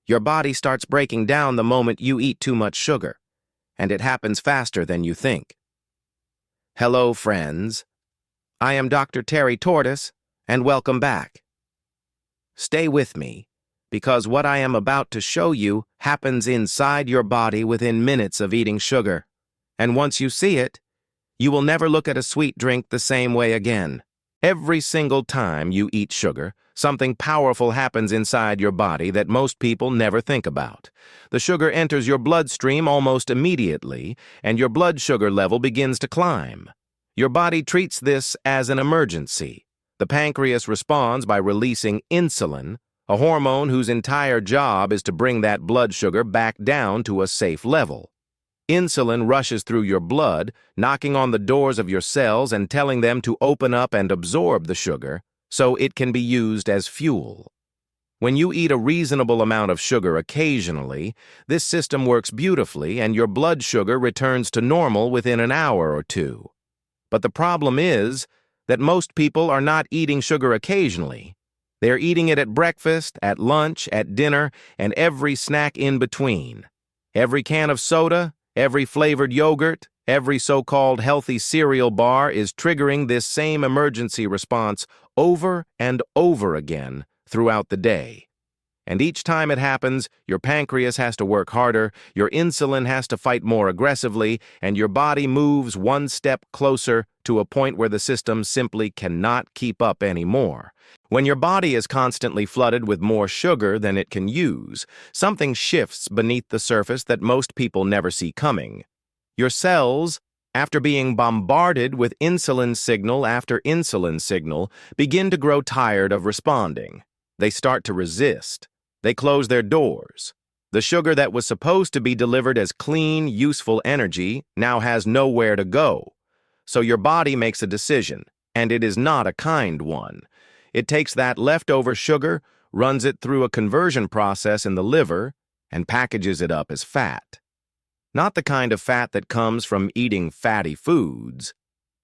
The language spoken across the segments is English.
Your body starts breaking down the moment you eat too much sugar, and it happens faster than you think. Hello, friends. I am Dr. Terry Tortoise, and welcome back. Stay with me, because what I am about to show you happens inside your body within minutes of eating sugar. And once you see it, you will never look at a sweet drink the same way again. Every single time you eat sugar, something powerful happens inside your body that most people never think about. The sugar enters your bloodstream almost immediately, and your blood sugar level begins to climb. Your body treats this as an emergency. The pancreas responds by releasing insulin, a hormone whose entire job is to bring that blood sugar back down to a safe level. Insulin rushes through your blood, knocking on the doors of your cells and telling them to open up and absorb the sugar so it can be used as fuel. When you eat a reasonable amount of sugar occasionally, this system works beautifully and your blood sugar returns to normal within an hour or two. But the problem is that most people are not eating sugar occasionally. They're eating it at breakfast, at lunch, at dinner, and every snack in between. Every can of soda, every flavored yogurt, every so-called healthy cereal bar is triggering this same emergency response over and over again throughout the day. And each time it happens, your pancreas has to work harder, your insulin has to fight more aggressively, and your body moves one step closer to a point where the system simply cannot keep up anymore. When your body is constantly flooded with more sugar than it can use, something shifts beneath the surface that most people never see coming. Your cells, after being bombarded with insulin signal after insulin signal, begin to grow tired of responding. They start to resist. They close their doors. The sugar that was supposed to be delivered as clean, useful energy now has nowhere to go. So your body makes a decision, and it is not a kind one. It takes that leftover sugar, runs it through a conversion process in the liver, and packages it up as fat. Not the kind of fat that comes from eating fatty foods,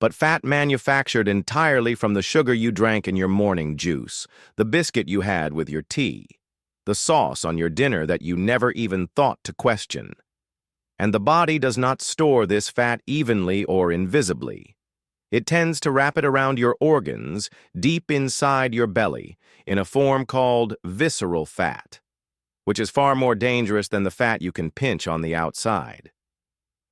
but fat manufactured entirely from the sugar you drank in your morning juice, the biscuit you had with your tea, the sauce on your dinner that you never even thought to question. And the body does not store this fat evenly or invisibly. It tends to wrap it around your organs, deep inside your belly, in a form called visceral fat, which is far more dangerous than the fat you can pinch on the outside.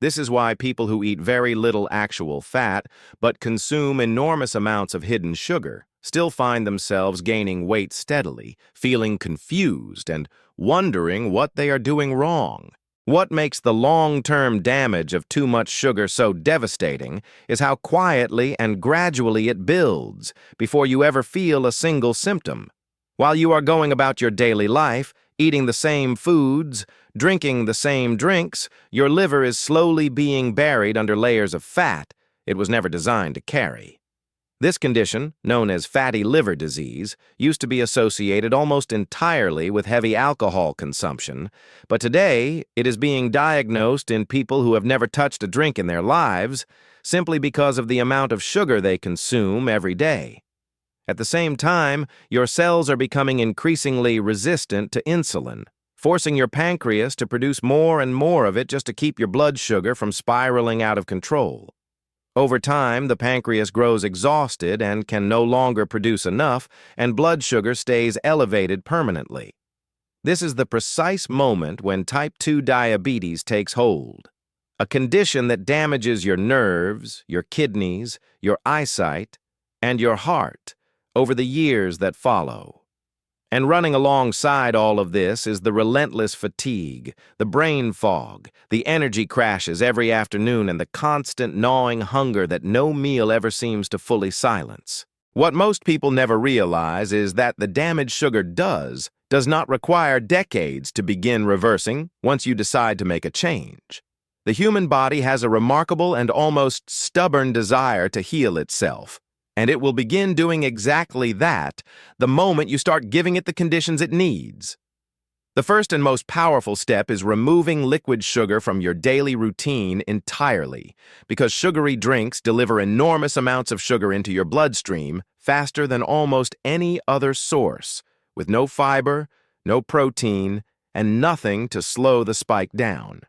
This is why people who eat very little actual fat but consume enormous amounts of hidden sugar still find themselves gaining weight steadily, feeling confused, and wondering what they are doing wrong. What makes the long-term damage of too much sugar so devastating is how quietly and gradually it builds before you ever feel a single symptom. While you are going about your daily life, eating the same foods, drinking the same drinks, your liver is slowly being buried under layers of fat it was never designed to carry. This condition, known as fatty liver disease, used to be associated almost entirely with heavy alcohol consumption, but today it is being diagnosed in people who have never touched a drink in their lives simply because of the amount of sugar they consume every day. At the same time, your cells are becoming increasingly resistant to insulin, forcing your pancreas to produce more and more of it just to keep your blood sugar from spiraling out of control. Over time, the pancreas grows exhausted and can no longer produce enough, and blood sugar stays elevated permanently. This is the precise moment when type 2 diabetes takes hold, a condition that damages your nerves, your kidneys, your eyesight, and your heart over the years that follow. And running alongside all of this is the relentless fatigue, the brain fog, the energy crashes every afternoon, and the constant gnawing hunger that no meal ever seems to fully silence. What most people never realize is that the damage sugar does not require decades to begin reversing once you decide to make a change. The human body has a remarkable and almost stubborn desire to heal itself. And it will begin doing exactly that the moment you start giving it the conditions it needs. The first and most powerful step is removing liquid sugar from your daily routine entirely, because sugary drinks deliver enormous amounts of sugar into your bloodstream faster than almost any other source, with no fiber, no protein, and nothing to slow the spike down.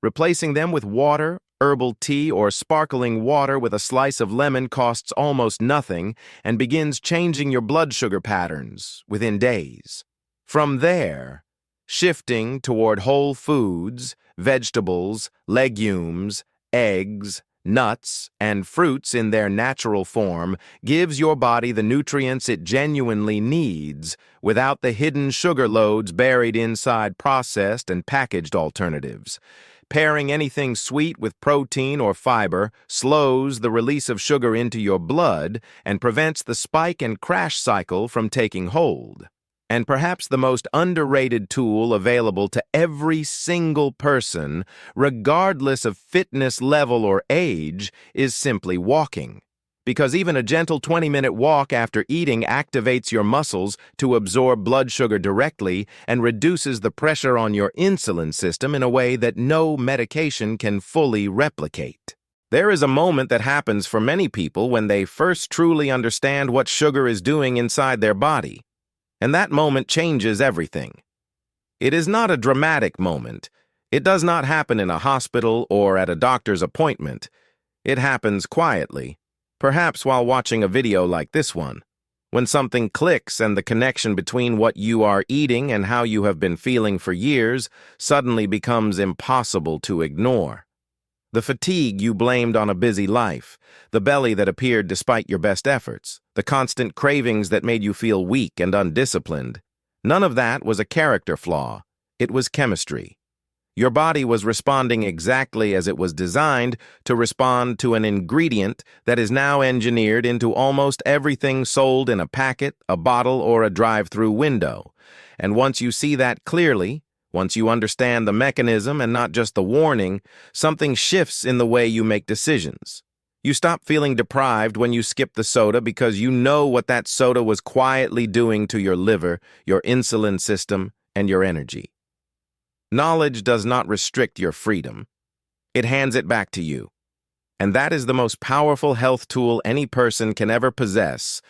Replacing them with water, herbal tea, or sparkling water with a slice of lemon costs almost nothing and begins changing your blood sugar patterns within days. From there, shifting toward whole foods, vegetables, legumes, eggs, nuts, and fruits in their natural form gives your body the nutrients it genuinely needs without the hidden sugar loads buried inside processed and packaged alternatives. Pairing anything sweet with protein or fiber slows the release of sugar into your blood and prevents the spike and crash cycle from taking hold. And perhaps the most underrated tool available to every single person, regardless of fitness level or age, is simply walking. Because even a gentle 20-minute walk after eating activates your muscles to absorb blood sugar directly and reduces the pressure on your insulin system in a way that no medication can fully replicate. There is a moment that happens for many people when they first truly understand what sugar is doing inside their body. And that moment changes everything. It is not a dramatic moment. It does not happen in a hospital or at a doctor's appointment. It happens quietly. Perhaps while watching a video like this one, when something clicks and the connection between what you are eating and how you have been feeling for years suddenly becomes impossible to ignore. The fatigue you blamed on a busy life, the belly that appeared despite your best efforts, the constant cravings that made you feel weak and undisciplined, none of that was a character flaw. It was chemistry. Your body was responding exactly as it was designed to respond to an ingredient that is now engineered into almost everything sold in a packet, a bottle, or a drive-through window. And once you see that clearly, once you understand the mechanism and not just the warning, something shifts in the way you make decisions. You stop feeling deprived when you skip the soda because you know what that soda was quietly doing to your liver, your insulin system, and your energy. Knowledge does not restrict your freedom. It hands it back to you. And that is the most powerful health tool any person can ever possess.